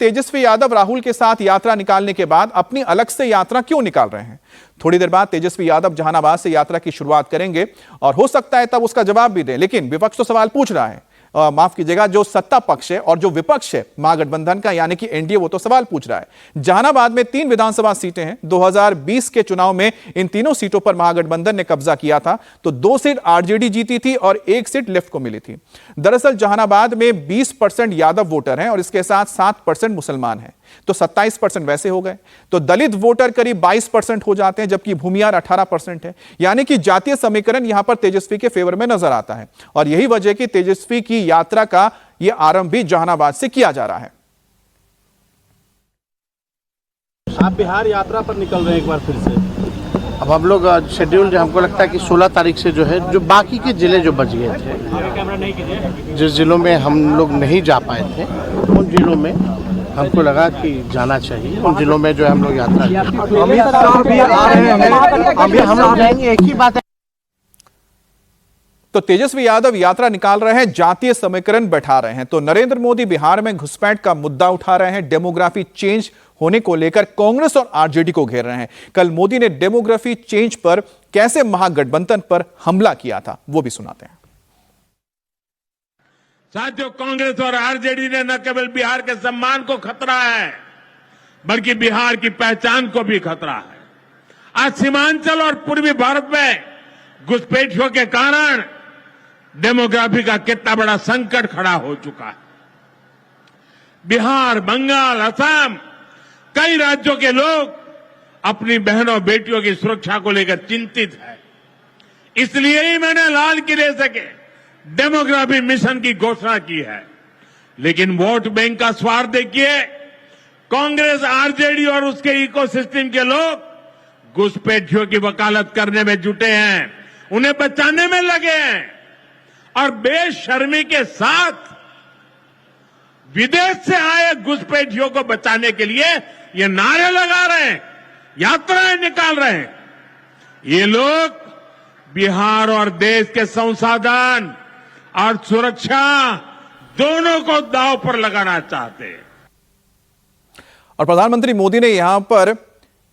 तेजस्वी यादव राहुल के साथ यात्रा निकालने के बाद अपनी अलग से यात्रा क्यों निकाल रहे हैं? थोड़ी देर बाद तेजस्वी यादव जहानाबाद से यात्रा की शुरुआत करेंगे और हो सकता है तब उसका जवाब भी दें, लेकिन विपक्ष तो सवाल पूछ रहा है। माफ कीजिएगा, जो सत्ता पक्ष है और जो विपक्ष है महागठबंधन का यानी कि एनडीए, वो तो सवाल पूछ रहा है। जहानाबाद में 3 विधानसभा सीटें हैं। 2020 के चुनाव में इन तीनों सीटों पर महागठबंधन ने कब्जा किया था, तो 2 सीट आरजेडी जीती थी और 1 सीट लेफ्ट को मिली थी। दरअसल जहानाबाद में 20% यादव वोटर हैं और इसके साथ 7% मुसलमान हैं, तो 27% वैसे हो गए। तो दलित वोटर करीब 22% हो जाते हैं, जबकि भूमियार 18% है। यानी कि जातीय समीकरण यहां पर तेजस्वी के फेवर में नजर आता है और यही वजह कि तेजस्वी की यात्रा का यह आरंभ भी जहानाबाद से किया जा रहा है। आप बिहार यात्रा पर निकल रहे हैं एक बार फिर से। अब हम लोग शेड्यूल जो हमको लगता है कि 16 तारीख से जो है, जो बाकी के जिले जो बच गए थे, जिस जिलों में हम लोग नहीं जा पाए थे, उन जिलों में हमको लगा कि जाना चाहिए। उन जिलों में जो है हम लोग यात्रा हम लोग जाएंगे। एक ही बात है, तो तेजस्वी यादव यात्रा निकाल रहे हैं, जातीय समीकरण बैठा रहे हैं। तो नरेंद्र मोदी बिहार में घुसपैठ का मुद्दा उठा रहे हैं, डेमोग्राफी चेंज होने को लेकर कांग्रेस और आरजेडी को घेर रहे हैं। कल मोदी ने डेमोग्राफी चेंज पर कैसे महागठबंधन पर हमला किया था, वो भी सुनाते हैं। साथियों, कांग्रेस और आरजेडी ने न केवल बिहार के सम्मान को खतरा है, बल्कि बिहार की पहचान को भी खतरा है। आज सीमांचल और पूर्वी भारत में घुसपैठियों के कारण डेमोग्राफी का कितना बड़ा संकट खड़ा हो चुका है। बिहार, बंगाल, असम, कई राज्यों के लोग अपनी बहनों बेटियों की सुरक्षा को लेकर चिंतित है। इसलिए ही मैंने लाल किले से डेमोग्राफी मिशन की घोषणा की है। लेकिन वोट बैंक का स्वार्थ देखिए, कांग्रेस, आरजेडी और उसके इकोसिस्टम के लोग घुसपैठियों की वकालत करने में जुटे हैं, उन्हें बचाने में लगे हैं और बेशर्मी के साथ विदेश से आए घुसपैठियों को बचाने के लिए ये नारे लगा रहे हैं, यात्राएं निकाल रहे हैं। ये लोग बिहार और देश के संसाधन और सुरक्षा दोनों को दांव पर लगाना चाहते हैं। और प्रधानमंत्री मोदी ने यहां पर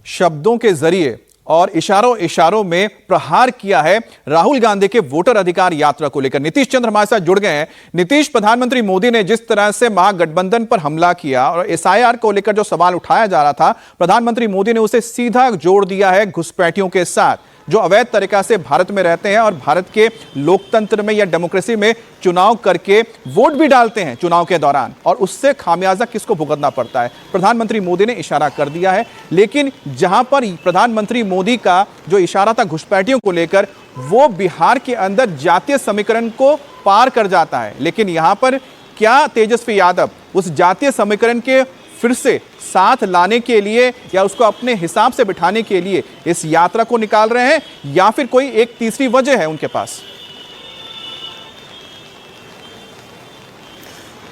शब्दों के जरिए और इशारों में प्रहार किया है राहुल गांधी के वोटर अधिकार यात्रा को लेकर। नीतीश चंद्र हमारे साथ जुड़ गए हैं। नीतीश, प्रधानमंत्री मोदी ने जिस तरह से महागठबंधन पर हमला किया और एसआईआर को लेकर जो सवाल उठाया जा रहा था, प्रधानमंत्री मोदी ने उसे सीधा जोड़ दिया है घुसपैठियों के साथ, जो अवैध तरीका से भारत में रहते हैं और भारत के लोकतंत्र में या डेमोक्रेसी में चुनाव करके वोट भी डालते हैं चुनाव के दौरान, और उससे खामियाजा किसको भुगतना पड़ता है। प्रधानमंत्री मोदी ने इशारा कर दिया है। लेकिन जहां पर प्रधानमंत्री मोदी का जो इशारा था घुसपैठियों को लेकर, वो बिहार के अंदर जातीय समीकरण को पार कर जाता है। लेकिन यहां पर क्या तेजस्वी यादव उस जातीय समीकरण के फिर से साथ लाने के लिए या उसको अपने हिसाब से बिठाने के लिए इस यात्रा को निकाल रहे हैं, या फिर कोई एक तीसरी वजह है उनके पास?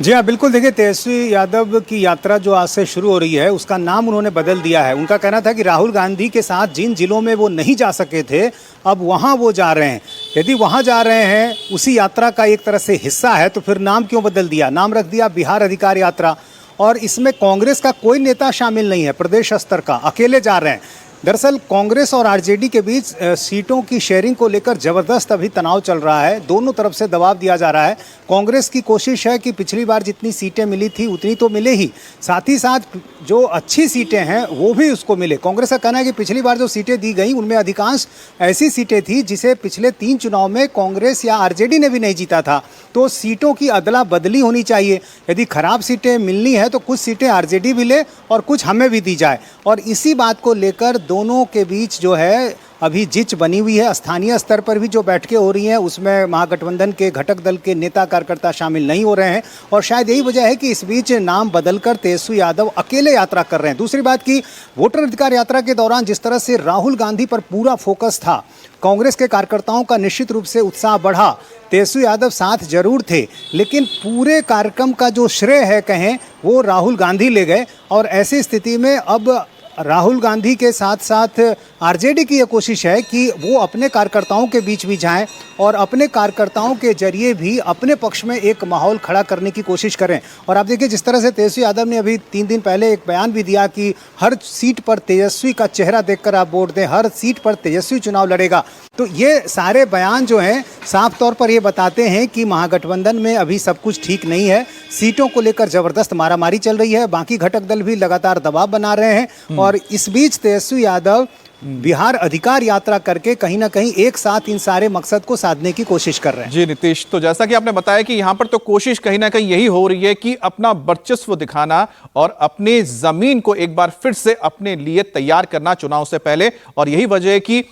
जी हाँ, बिल्कुल। देखिए, तेजस्वी यादव की यात्रा जो आज से शुरू हो रही है, उसका नाम उन्होंने बदल दिया है। उनका कहना था कि राहुल गांधी के साथ जिन जिलों में वो नहीं जा सके थे, अब वहाँ वो जा रहे हैं। यदि वहाँ जा रहे हैं, उसी यात्रा का एक तरह से हिस्सा है, तो फिर नाम क्यों बदल दिया? नाम रख दिया बिहार अधिकार यात्रा, और इसमें कांग्रेस का कोई नेता शामिल नहीं है, प्रदेश स्तर का, अकेले जा रहे हैं। दरअसल कांग्रेस और आरजेडी के बीच सीटों की शेयरिंग को लेकर ज़बरदस्त अभी तनाव चल रहा है। दोनों तरफ से दबाव दिया जा रहा है। कांग्रेस की कोशिश है कि पिछली बार जितनी सीटें मिली थी उतनी तो मिले ही, साथ ही साथ जो अच्छी सीटें हैं वो भी उसको मिले। कांग्रेस का कहना है कि पिछली बार जो सीटें दी गई उनमें अधिकांश ऐसी सीटें थी जिसे पिछले 3 चुनाव में कांग्रेस या आरजेडी ने भी नहीं जीता था, तो सीटों की अदला बदली होनी चाहिए। यदि खराब सीटें मिलनी है तो कुछ सीटें आरजेडी भी ले और कुछ हमें भी दी जाए। और इसी बात को लेकर दोनों के बीच जो है अभी जिच बनी हुई है। स्थानीय स्तर पर भी जो बैठकें हो रही हैं उसमें महागठबंधन के घटक दल के नेता कार्यकर्ता शामिल नहीं हो रहे हैं, और शायद यही वजह है कि इस बीच नाम बदलकर तेजस्वी यादव अकेले यात्रा कर रहे हैं। दूसरी बात की, वोटर अधिकार यात्रा के दौरान जिस तरह से राहुल गांधी पर पूरा फोकस था, कांग्रेस के कार्यकर्ताओं का निश्चित रूप से उत्साह बढ़ा। तेजस्वी यादव साथ जरूर थे, लेकिन पूरे कार्यक्रम का जो श्रेय है कहें वो राहुल गांधी ले गए। और ऐसी स्थिति में अब राहुल गांधी के साथ साथ आरजेडी की यह कोशिश है कि वो अपने कार्यकर्ताओं के बीच भी जाएं और अपने कार्यकर्ताओं के जरिए भी अपने पक्ष में एक माहौल खड़ा करने की कोशिश करें। और आप देखिए जिस तरह से तेजस्वी यादव ने अभी 3 दिन पहले एक बयान भी दिया कि हर सीट पर तेजस्वी का चेहरा देखकर आप वोट दें, हर सीट पर तेजस्वी चुनाव लड़ेगा। तो ये सारे बयान जो हैं साफ तौर पर ये बताते हैं कि महागठबंधन में अभी सब कुछ ठीक नहीं है। सीटों को लेकर जबरदस्त मारामारी चल रही है, बाकी घटक दल भी लगातार दबाव बना रहे हैं और इस बीच तेजस्वी यादव बिहार अधिकार यात्रा करके कहीं ना कहीं एक साथ इन सारे मकसद को साधने की कोशिश कर रहे हैं। जी नीतीश, तो जैसा कि आपने बताया कि यहां पर तो कोशिश कहीं ना कहीं यही हो रही है कि अपना वर्चस्व दिखाना और अपनी जमीन को एक बार फिर से अपने लिए तैयार करना चुनाव से पहले। और यही वजह है कि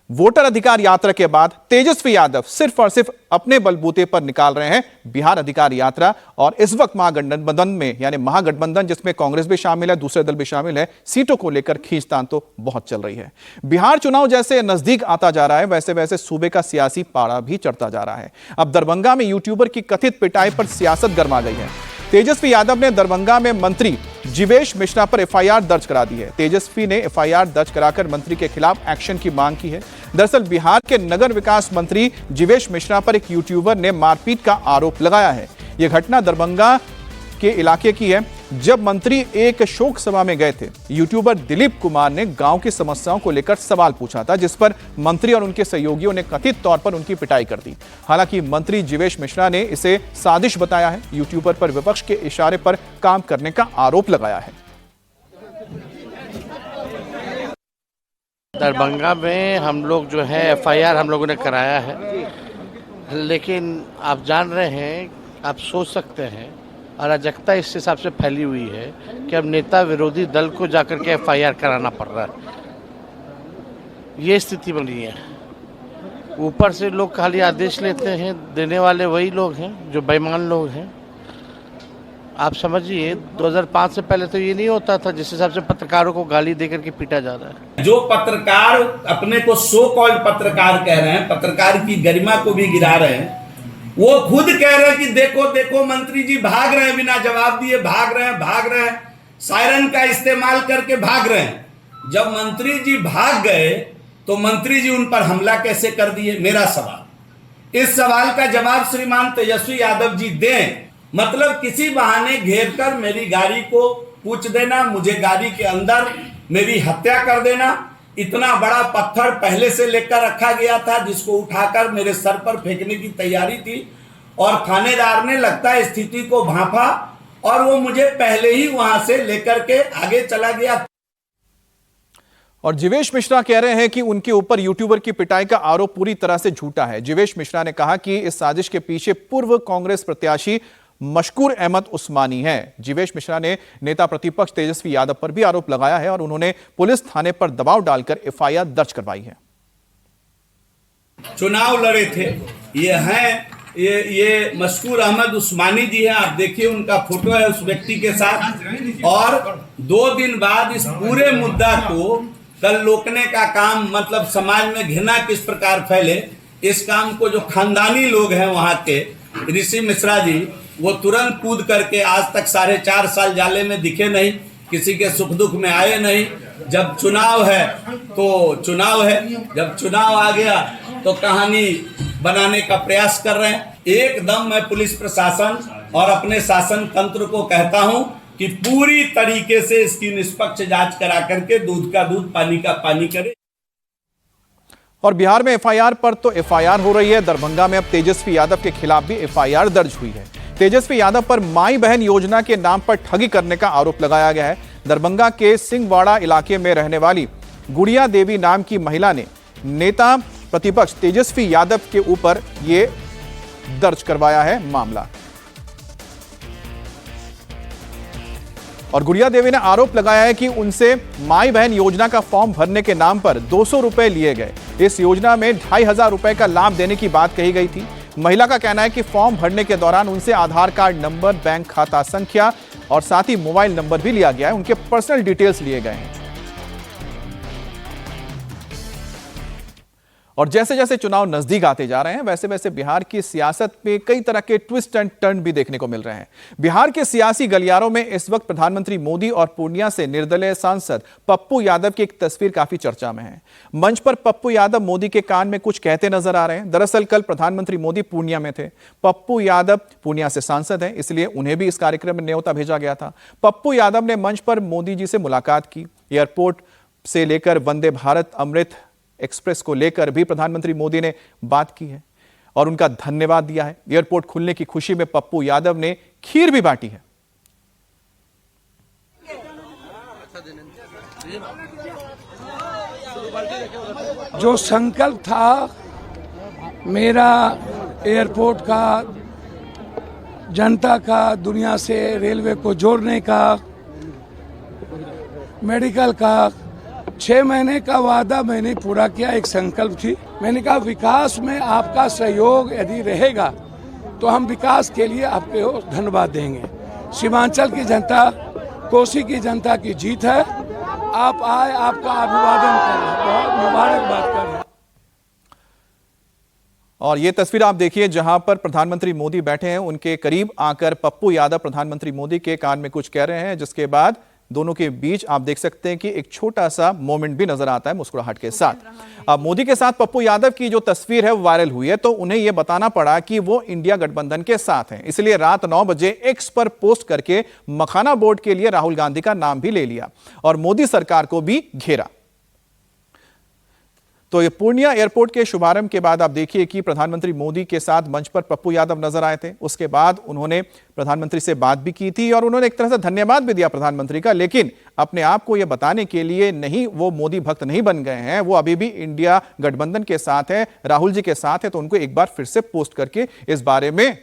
वोटर अधिकार यात्रा के बाद तेजस्वी यादव सिर्फ और सिर्फ अपने बलबूते पर निकाल रहे हैं बिहार अधिकार यात्रा। और इस वक्त महागठबंधन में, यानी महागठबंधन जिसमें कांग्रेस भी शामिल है, दूसरे दल भी शामिल है, सीटों को लेकर खींचतान तो बहुत चल रही है। बिहार चुनाव जैसे नजदीक आता जा रहा है वैसे वैसे सूबे का सियासी पारा भी चढ़ता जा रहा है। अब दरभंगा में यूट्यूबर की कथित पिटाई पर सियासत गर्मा गई है। तेजस्वी यादव ने दरभंगा में मंत्री जीवेश मिश्रा पर एफआईआर दर्ज करा दी है। तेजस्वी ने एफआईआर दर्ज कराकर मंत्री के खिलाफ एक्शन की मांग की है। दरअसल बिहार के नगर विकास मंत्री जीवेश मिश्रा पर एक यूट्यूबर ने मारपीट का आरोप लगाया है। यह घटना दरभंगा के इलाके की है। जब मंत्री एक शोक सभा में गए थे, यूट्यूबर दिलीप कुमार ने गांव की समस्याओं को लेकर सवाल पूछा था, जिस पर मंत्री और उनके सहयोगियों ने कथित तौर पर उनकी पिटाई कर दी। हालांकि मंत्री जीवेश मिश्रा ने इसे साजिश बताया है। यूट्यूबर पर विपक्ष के इशारे पर काम करने का आरोप लगाया है। दरभंगा में हम लोग जो है एफआईआर हम लोगों ने कराया है, लेकिन आप जान रहे हैं, आप सोच सकते हैं अराजकता इस हिसाब से फैली हुई है कि अब नेता विरोधी दल को जाकर के एफआईआर कराना पड़ रहा है। ये स्थिति बनी है। ऊपर से लोग खाली आदेश लेते हैं, देने वाले वही लोग हैं जो बेईमान लोग हैं। आप समझिए 2005 से पहले तो ये नहीं होता था जिस हिसाब से पत्रकारों को गाली देकर के पीटा जा रहा है। जो पत्रकार अपने को सो कॉल्ड पत्रकार कह रहे हैं, पत्रकार की गरिमा को भी गिरा रहे हैं, वो खुद कह रहे हैं कि देखो देखो मंत्री जी भाग रहे हैं, बिना जवाब दिए भाग रहे हैं, सायरन का इस्तेमाल करके भाग रहे हैं। जब मंत्री जी भाग गए तो मंत्री जी उन पर हमला कैसे कर दिए? मेरा सवाल, इस सवाल का जवाब श्रीमान तेजस्वी यादव जी दें। मतलब किसी बहाने घेर कर मेरी गाड़ी को पूछ देना, मुझे गाड़ी के अंदर मेरी हत्या कर देना। इतना बड़ा पत्थर पहले से लेकर रखा गया था जिसको उठाकर मेरे सर पर फेंकने की तैयारी थी और थानेदार ने लगता है स्थिति को भांपा और वो मुझे पहले ही वहां से लेकर के आगे चला गया। और जीवेश मिश्रा कह रहे हैं कि उनके ऊपर यूट्यूबर की पिटाई का आरोप पूरी तरह से झूठा है। जीवेश मिश्रा ने कहा कि इस साजिश के पीछे पूर्व कांग्रेस प्रत्याशी मशकूर अहमद उस्मानी है। जीवेश मिश्रा ने नेता प्रतिपक्ष तेजस्वी यादव पर भी आरोप लगाया है और उन्होंने पुलिस थाने पर दबाव डालकर एफआईआर दर्ज करवाई है। चुनाव लड़े थे, ये मशकूर अहमद उस्मानी जी हैं। आप देखिए उनका फोटो है उस व्यक्ति के साथ। और 2 दिन बाद इस पूरे मुद्दा को कल रोकने का काम, मतलब समाज में घृणा किस प्रकार फैले, इस काम को जो खानदानी लोग हैं वहां के ऋषि मिश्रा जी, वो तुरंत कूद करके आज तक 4.5 साल जाले में दिखे नहीं, किसी के सुख दुख में आए नहीं। जब चुनाव है तो चुनाव है, जब चुनाव आ गया तो कहानी बनाने का प्रयास कर रहे हैं। एकदम मैं पुलिस प्रशासन और अपने शासन तंत्र को कहता हूं कि पूरी तरीके से इसकी निष्पक्ष जांच करा करके दूध का दूध पानी का पानी करे। और बिहार में एफआईआर पर तो एफआईआर हो रही है। दरभंगा में अब तेजस्वी यादव के खिलाफ भी एफआईआर दर्ज हुई है। तेजस्वी यादव पर माई बहन योजना के नाम पर ठगी करने का आरोप लगाया गया है। दरभंगा के सिंहवाड़ा इलाके में रहने वाली गुड़िया देवी नाम की महिला ने नेता प्रतिपक्ष तेजस्वी यादव के ऊपर यह दर्ज करवाया है मामला। और गुड़िया देवी ने आरोप लगाया है कि उनसे माई बहन योजना का फॉर्म भरने के नाम पर 200 रुपए लिए गए। इस योजना में 2500 रुपए का लाभ देने की बात कही गई थी। महिला का कहना है कि फॉर्म भरने के दौरान उनसे आधार कार्ड नंबर, बैंक खाता संख्या और साथ ही मोबाइल नंबर भी लिया गया है। उनके पर्सनल डिटेल्स लिए गए हैं। और जैसे जैसे चुनाव नजदीक आते जा रहे हैं वैसे वैसे बिहार की सियासत में कई तरह के ट्विस्ट एंड टर्न भी देखने को मिल रहे हैं। बिहार के सियासी गलियारों में इस वक्त प्रधानमंत्री मोदी और पूर्णिया से निर्दलीय सांसद पप्पू यादव की एक तस्वीर काफी चर्चा में है। मंच पर पप्पू यादव मोदी के कान में कुछ कहते नजर आ रहे हैं। दरअसल कल प्रधानमंत्री मोदी पूर्णिया में थे। पप्पू यादव पूर्णिया से सांसद हैं, इसलिए उन्हें भी इस कार्यक्रम में न्योता भेजा गया था। पप्पू यादव ने मंच पर मोदी जी से मुलाकात की। एयरपोर्ट से लेकर वंदे भारत अमृत एक्सप्रेस को लेकर भी प्रधानमंत्री मोदी ने बात की है और उनका धन्यवाद दिया है। एयरपोर्ट खुलने की खुशी में पप्पू यादव ने खीर भी बांटी है। जो संकल्प था मेरा एयरपोर्ट का, जनता का, दुनिया से रेलवे को जोड़ने का, मेडिकल का, 6 महीने का वादा मैंने पूरा किया। एक संकल्प थी, मैंने कहा विकास में आपका सहयोग यदि रहेगा तो हम विकास के लिए आपको धन्यवाद देंगे। सीमांचल की जनता, कोसी की जनता की जीत है। आप आए, आपका अभिवादन करें, बहुत मुबारकबाद करें। और ये तस्वीर आप देखिए जहां पर प्रधानमंत्री मोदी बैठे हैं, उनके करीब आकर पप्पू यादव प्रधानमंत्री मोदी के कान में कुछ कह रहे हैं, जिसके बाद दोनों के बीच आप देख सकते हैं कि एक छोटा सा मोमेंट भी नजर आता है मुस्कुराहट के साथ। अब मोदी के साथ पप्पू यादव की जो तस्वीर है वो वायरल हुई है, तो उन्हें यह बताना पड़ा कि वो इंडिया गठबंधन के साथ हैं। इसलिए रात 9 बजे एक्स पर पोस्ट करके मखाना बोर्ड के लिए राहुल गांधी का नाम भी ले लिया और मोदी सरकार को भी घेरा। तो ये पूर्णिया एयरपोर्ट के शुभारंभ के बाद आप देखिए कि प्रधानमंत्री मोदी के साथ मंच पर पप्पू यादव नजर आए थे। उसके बाद उन्होंने प्रधानमंत्री से बात भी की थी और उन्होंने एक तरह से धन्यवाद भी दिया प्रधानमंत्री का, लेकिन अपने आप को यह बताने के लिए नहीं, वो मोदी भक्त नहीं बन गए हैं, वो अभी भी इंडिया गठबंधन के साथ है, राहुल जी के साथ है। तो उनको एक बार फिर से पोस्ट करके इस बारे में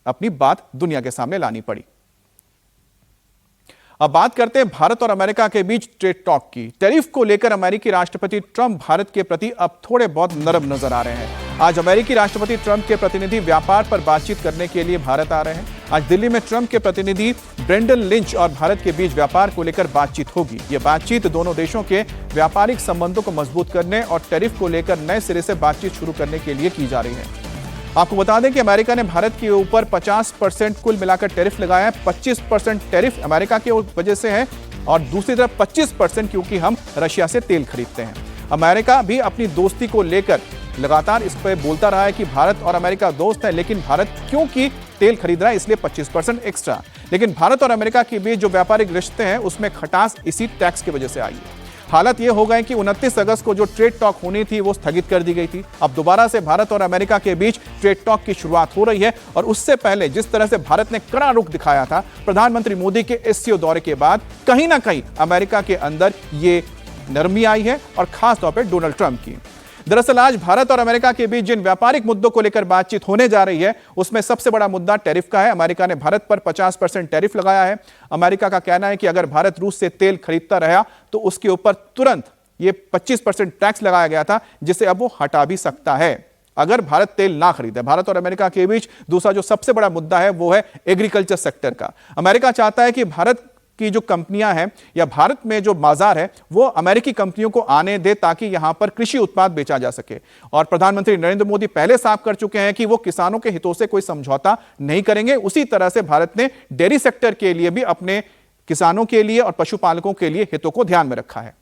अपनी बात दुनिया के सामने लानी पड़ी। अब बात करते हैं भारत और अमेरिका के बीच ट्रेड टॉक की। टैरिफ को लेकर अमेरिकी राष्ट्रपति ट्रंप भारत के प्रति अब थोड़े बहुत नरम नजर आ रहे हैं। आज अमेरिकी राष्ट्रपति ट्रंप के प्रतिनिधि व्यापार पर बातचीत करने के लिए भारत आ रहे हैं। आज दिल्ली में ट्रंप के प्रतिनिधि ब्रेंडन लिंच और भारत के बीच व्यापार को लेकर बातचीत होगी। यह बातचीत दोनों देशों के व्यापारिक संबंधों को मजबूत करने और टैरिफ को लेकर नए सिरे से बातचीत शुरू करने के लिए की जा रही है। आपको बता दें कि अमेरिका ने भारत के ऊपर 50% कुल मिलाकर टैरिफ लगाया है। 25% टैरिफ अमेरिका की वजह से है और दूसरी तरफ 25% क्योंकि हम रशिया से तेल खरीदते हैं। अमेरिका भी अपनी दोस्ती को लेकर लगातार इस पर बोलता रहा है कि भारत और अमेरिका दोस्त है, लेकिन भारत क्योंकि तेल खरीद रहा है इसलिए 25% एक्स्ट्रा। लेकिन भारत और अमेरिका के बीच जो व्यापारिक रिश्ते हैं उसमें खटास इसी टैक्स की वजह से आई है। हालत यह हो गए कि 29 अगस्त को जो ट्रेड टॉक होनी थी वो स्थगित कर दी गई थी। अब दोबारा से भारत और अमेरिका के बीच ट्रेड टॉक की शुरुआत हो रही है और उससे पहले जिस तरह से भारत ने कड़ा रुख दिखाया था प्रधानमंत्री मोदी के एससीओ दौरे के बाद, कहीं ना कहीं अमेरिका के अंदर ये नरमी आई है और खास तौर पर डोनाल्ड ट्रंप की। दरअसल आज भारत और अमेरिका के बीच जिन व्यापारिक मुद्दों को लेकर बातचीत होने जा रही है उसमें सबसे बड़ा मुद्दा टैरिफ का है। अमेरिका ने भारत पर 50% टैरिफ लगाया है। अमेरिका का कहना है कि अगर भारत रूस से तेल खरीदता रहा तो उसके ऊपर तुरंत ये 25% टैक्स लगाया गया था, जिसे अब वो हटा भी सकता है अगर भारत तेल ना खरीदे। भारत और अमेरिका के बीच दूसरा जो सबसे बड़ा मुद्दा है वो है एग्रीकल्चर सेक्टर का। अमेरिका चाहता है कि भारत की जो कंपनियां हैं या भारत में जो बाजार है वो अमेरिकी कंपनियों को आने दे ताकि यहां पर कृषि उत्पाद बेचा जा सके। और प्रधानमंत्री नरेंद्र मोदी पहले साफ कर चुके हैं कि वो किसानों के हितों से कोई समझौता नहीं करेंगे। उसी तरह से भारत ने डेयरी सेक्टर के लिए भी अपने किसानों के लिए और पशुपालकों के लिए हितों को ध्यान में रखा है।